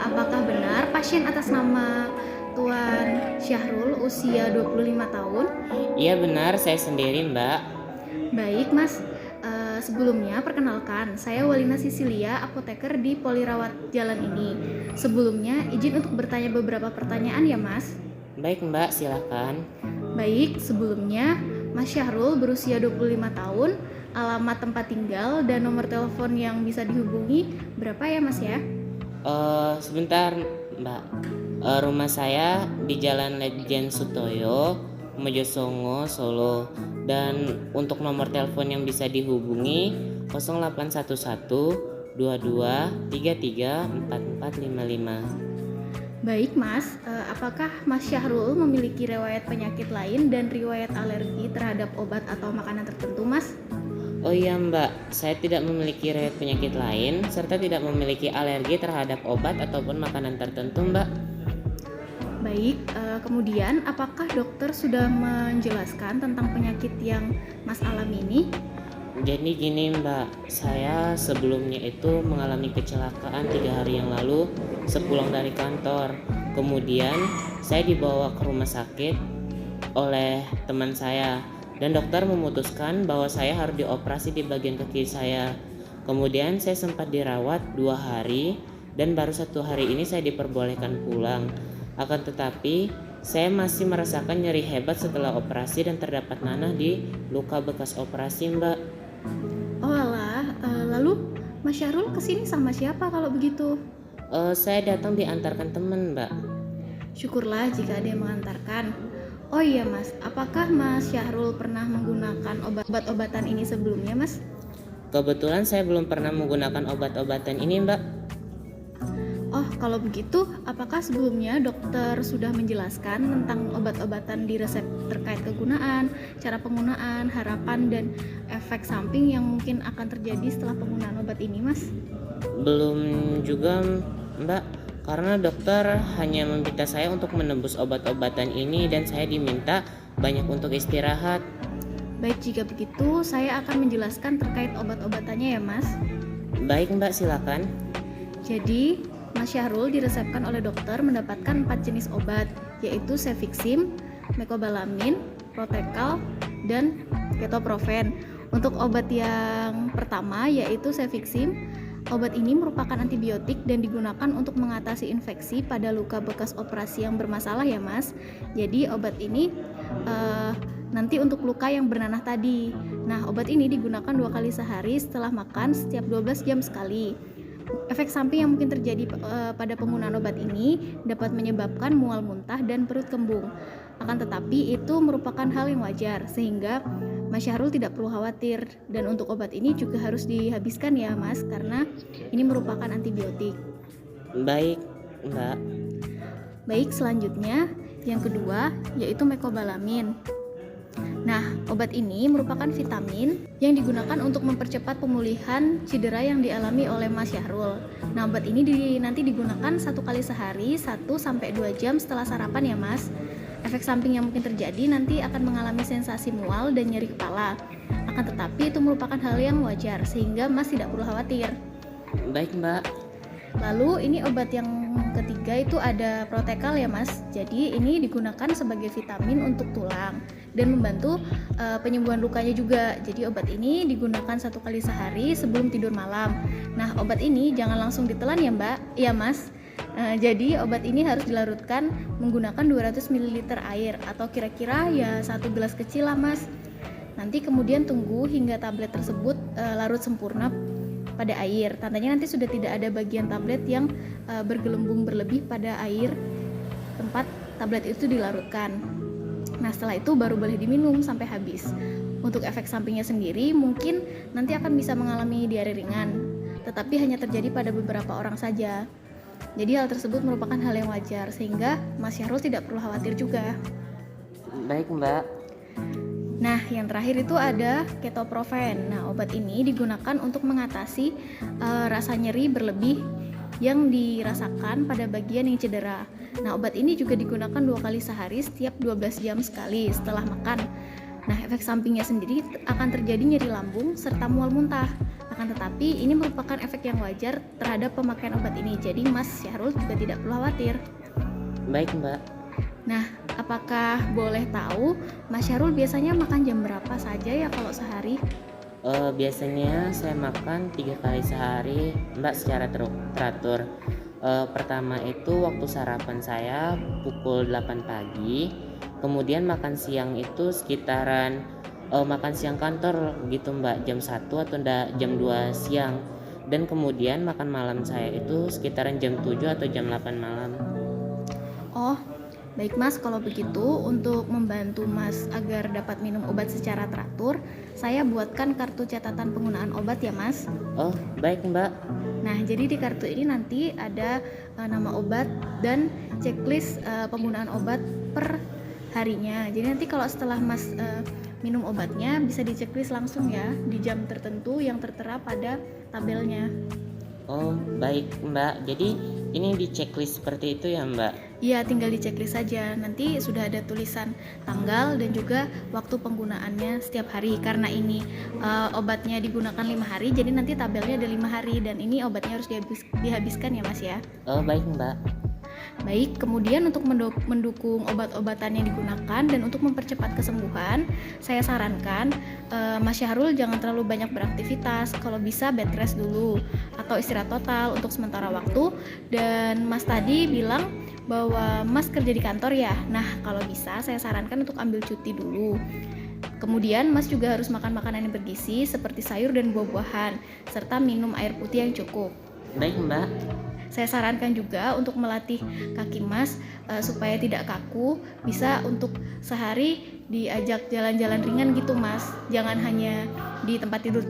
apakah benar pasien atas nama Tuan Syahrul usia 25 tahun? Iya benar, saya sendiri Mbak. Baik Mas, sebelumnya perkenalkan, saya Walina Sisilia, apoteker di Polirawat Jalan ini. Sebelumnya izin untuk bertanya beberapa pertanyaan ya Mas. Baik Mbak, silakan. Baik, sebelumnya Mas Syahrul berusia 25 tahun, alamat tempat tinggal dan nomor telepon yang bisa dihubungi berapa ya Mas ya? Sebentar Mbak. Rumah saya di Jalan Ledjen Sutoyo, Mojosongo, Solo. Dan untuk nomor telepon yang bisa dihubungi 0811 22 33 4455. Baik Mas, apakah Mas Syahrul memiliki riwayat penyakit lain dan riwayat alergi terhadap obat atau makanan tertentu Mas? Oh iya Mbak, saya tidak memiliki riwayat penyakit lain serta tidak memiliki alergi terhadap obat ataupun makanan tertentu Mbak. Baik, kemudian apakah dokter sudah menjelaskan tentang penyakit yang Mas alami ini? Jadi gini Mbak, saya sebelumnya itu mengalami kecelakaan 3 hari yang lalu sepulang dari kantor. Kemudian saya dibawa ke rumah sakit oleh teman saya dan dokter memutuskan bahwa saya harus dioperasi di bagian kaki saya. Kemudian saya sempat dirawat 2 hari dan baru 1 hari ini saya diperbolehkan pulang. Akan tetapi saya masih merasakan nyeri hebat setelah operasi dan terdapat nanah di luka bekas operasi Mbak. Oh alah, lalu Mas Syahrul kesini sama siapa kalau begitu? Saya datang diantarkan teman Mbak. Syukurlah jika ada yang mengantarkan. Oh iya Mas, apakah Mas Syahrul pernah menggunakan obat-obatan ini sebelumnya Mas? Kebetulan saya belum pernah menggunakan obat-obatan ini Mbak. Oh, kalau begitu, apakah sebelumnya dokter sudah menjelaskan tentang obat-obatan di resep terkait kegunaan, cara penggunaan, harapan, dan efek samping yang mungkin akan terjadi setelah penggunaan obat ini, Mas? Belum juga Mbak, karena dokter hanya meminta saya untuk menembus obat-obatan ini dan saya diminta banyak untuk istirahat. Baik, jika begitu, saya akan menjelaskan terkait obat-obatannya ya, Mas. Baik Mbak, silakan. Jadi, Mas Syahrul diresepkan oleh dokter mendapatkan 4 jenis obat, yaitu Cefixim, Mecobalamin, Protekal, dan Ketoprofen. Untuk obat yang pertama yaitu Cefixim, obat ini merupakan antibiotik dan digunakan untuk mengatasi infeksi pada luka bekas operasi yang bermasalah ya Mas. Jadi obat ini nanti untuk luka yang bernanah tadi. Nah, obat ini digunakan 2 kali sehari setelah makan setiap 12 jam sekali. Efek samping yang mungkin terjadi pada penggunaan obat ini dapat menyebabkan mual muntah dan perut kembung. Akan tetapi itu merupakan hal yang wajar sehingga Mas Syahrul tidak perlu khawatir, dan untuk obat ini juga harus dihabiskan ya Mas karena ini merupakan antibiotik. Baik Mbak. Baik, selanjutnya yang kedua yaitu Mecobalamin. Nah, obat ini merupakan vitamin yang digunakan untuk mempercepat pemulihan cedera yang dialami oleh Mas Syahrul. Nah, obat ini nanti digunakan 1 kali sehari, 1-2 jam setelah sarapan ya Mas. Efek samping yang mungkin terjadi nanti akan mengalami sensasi mual dan nyeri kepala. Akan tetapi itu merupakan hal yang wajar sehingga Mas tidak perlu khawatir. Baik Mbak. Lalu ini obat yang ketiga itu ada Protekal ya Mas. Jadi ini digunakan sebagai vitamin untuk tulang dan membantu penyembuhan lukanya juga. Jadi obat ini digunakan 1 kali sehari sebelum tidur malam. Nah, obat ini jangan langsung ditelan ya Mbak, ya Mas. Jadi obat ini harus dilarutkan menggunakan 200 ml air atau kira-kira ya 1 gelas kecil lah Mas. Nanti kemudian tunggu hingga tablet tersebut larut sempurna pada air. Tandanya nanti sudah tidak ada bagian tablet yang bergelembung berlebih pada air tempat tablet itu dilarutkan. Nah, setelah itu baru boleh diminum sampai habis. Untuk efek sampingnya sendiri mungkin nanti akan bisa mengalami diare ringan, tetapi hanya terjadi pada beberapa orang saja. Jadi hal tersebut merupakan hal yang wajar sehingga Mas Syahrul tidak perlu khawatir juga. Baik Mbak. Nah, yang terakhir itu ada Ketoprofen. Nah, obat ini digunakan untuk mengatasi rasa nyeri berlebih yang dirasakan pada bagian yang cedera. Nah, obat ini juga digunakan 2 kali sehari setiap 12 jam sekali setelah makan. Nah, efek sampingnya sendiri akan terjadi nyeri lambung serta mual muntah. Akan tetapi ini merupakan efek yang wajar terhadap pemakaian obat ini. Jadi Mas Syahrul juga tidak perlu khawatir. Baik Mbak. Nah, apakah boleh tahu Mas Syahrul biasanya makan jam berapa saja ya kalau sehari? Biasanya saya makan 3 kali sehari Mbak secara teratur. Pertama itu waktu sarapan saya pukul 8 pagi, kemudian makan siang itu sekitaran makan siang kantor gitu Mbak, jam 1 atau jam 2 siang, dan kemudian makan malam saya itu sekitaran jam 7 atau jam 8 malam. Oh, baik Mas, kalau begitu untuk membantu Mas agar dapat minum obat secara teratur, saya buatkan kartu catatan penggunaan obat ya Mas. Oh, baik Mbak. Nah, jadi di kartu ini nanti ada nama obat dan checklist penggunaan obat per harinya. Jadi nanti kalau setelah Mas minum obatnya bisa di checklist langsung ya di jam tertentu yang tertera pada tabelnya. Oh, baik Mbak. Jadi ini di checklist seperti itu ya Mbak? Iya, tinggal di checklist saja. Nanti sudah ada tulisan tanggal dan juga waktu penggunaannya setiap hari. Karena ini obatnya digunakan 5 hari, jadi nanti tabelnya ada 5 hari dan ini obatnya harus dihabiskan ya Mas ya. Oh, baik Mbak. Baik, kemudian untuk mendukung obat-obatan yang digunakan dan untuk mempercepat kesembuhan, saya sarankan Mas Syahrul jangan terlalu banyak beraktivitas. Kalau bisa bed rest dulu atau istirahat total untuk sementara waktu. Dan Mas tadi bilang bahwa Mas kerja di kantor ya. Nah, kalau bisa saya sarankan untuk ambil cuti dulu. Kemudian Mas juga harus makan makanan yang bergizi seperti sayur dan buah-buahan serta minum air putih yang cukup. Baik Mbak. Saya sarankan juga untuk melatih kaki Mas supaya tidak kaku. Bisa untuk sehari diajak jalan-jalan ringan gitu Mas. Jangan hanya di tempat tidur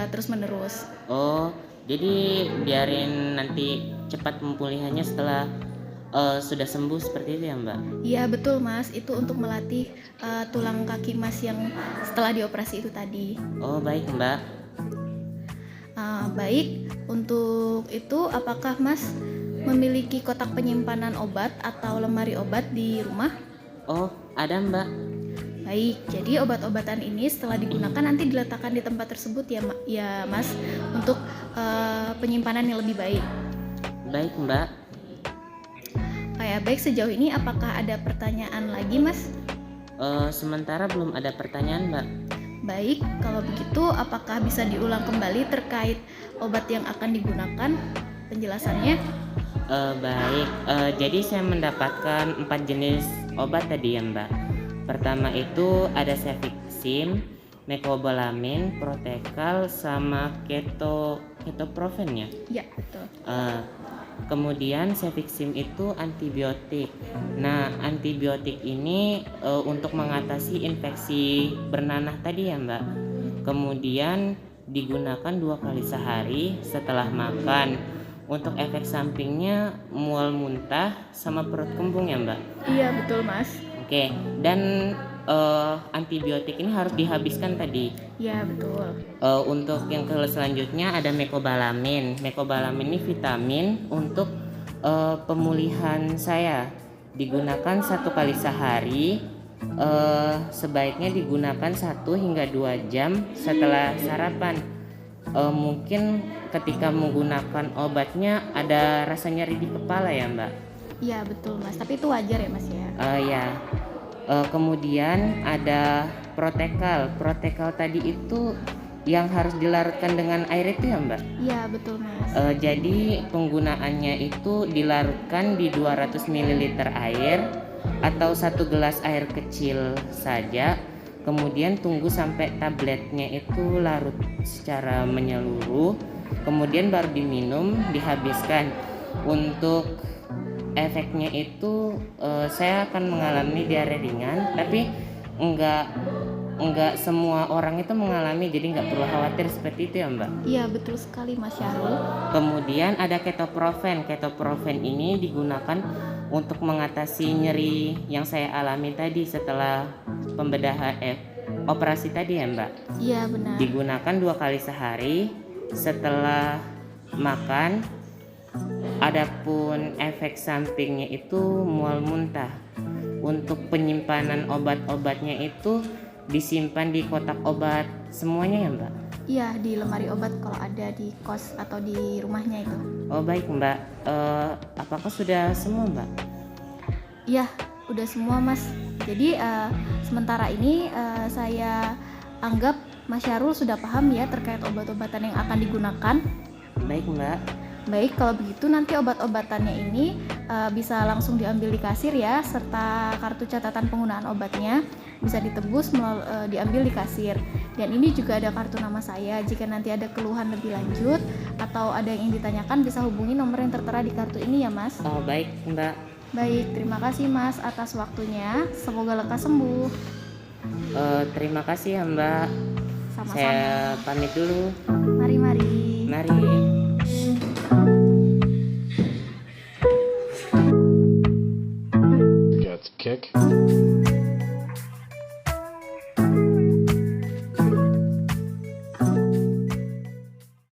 terus-menerus. Oh, jadi biarin nanti cepat pemulihannya setelah sudah sembuh seperti itu ya Mbak? Iya betul Mas, itu untuk melatih tulang kaki Mas yang setelah dioperasi itu tadi. Oh, baik Mbak. Baik, untuk itu apakah Mas memiliki kotak penyimpanan obat atau lemari obat di rumah? Oh, ada Mbak. Baik, jadi obat-obatan ini setelah digunakan nanti diletakkan di tempat tersebut ya Mas, untuk penyimpanan yang lebih baik. Baik Mbak. Baik, sejauh ini apakah ada pertanyaan lagi Mas? Sementara belum ada pertanyaan Mbak. Baik, kalau begitu apakah bisa diulang kembali terkait obat yang akan digunakan penjelasannya? Baik, jadi saya mendapatkan 4 jenis obat tadi ya Mbak. Pertama itu ada Cefixime, Mecobalamin, Protekal, sama ketoprofen ya? Ya, betul. Kemudian Cefixime itu antibiotik. Nah, antibiotik ini untuk mengatasi infeksi bernanah tadi ya Mbak. Kemudian digunakan 2 kali sehari setelah makan. Untuk efek sampingnya mual muntah sama perut kembung ya Mbak. Iya betul Mas. Oke, dan antibiotik ini harus dihabiskan tadi. Iya betul. Untuk yang selanjutnya ada Mecobalamin. Mecobalamin ini vitamin untuk pemulihan saya. Digunakan 1 kali sehari. Sebaiknya digunakan 1 hingga 2 jam setelah sarapan. Mungkin ketika menggunakan obatnya ada rasa nyeri di kepala ya Mbak. Iya betul Mas, tapi itu wajar ya Mas ya. Ya. Kemudian ada Protekal. Protekal tadi itu yang harus dilarutkan dengan air itu ya Mbak? Iya betul Mas. Jadi penggunaannya itu dilarutkan di 200 ml air atau 1 gelas air kecil saja. Kemudian tunggu sampai tabletnya itu larut secara menyeluruh. Kemudian baru diminum, dihabiskan. Untuk efeknya itu saya akan mengalami diare ringan, tapi enggak semua orang itu mengalami, jadi enggak perlu khawatir seperti itu ya Mbak. Iya betul sekali Mas Syahrul. Kemudian ada ketoprofen. Ketoprofen ini digunakan untuk mengatasi nyeri yang saya alami tadi setelah pembedahan operasi tadi ya Mbak. Iya benar. Digunakan 2 kali sehari setelah makan. Adapun efek sampingnya itu mual muntah. Untuk penyimpanan obat-obatnya itu disimpan di kotak obat semuanya ya Mbak. Iya, di lemari obat kalau ada di kos atau di rumahnya itu. Oh baik Mbak. Apakah sudah semua Mbak? Iya, udah semua Mas. Jadi sementara ini saya anggap Mas Syarul sudah paham ya terkait obat-obatan yang akan digunakan. Baik Mbak. Baik, kalau begitu nanti obat-obatannya ini bisa langsung diambil di kasir ya, serta kartu catatan penggunaan obatnya bisa ditebus diambil di kasir. Dan ini juga ada kartu nama saya. Jika nanti ada keluhan lebih lanjut atau ada yang ingin ditanyakan bisa hubungi nomor yang tertera di kartu ini ya Mas. Oh baik Mbak. Baik, terima kasih Mas atas waktunya. Semoga lekas sembuh. Terima kasih ya Mbak. Sama-sama. Saya pamit dulu. Mari-mari. Mari.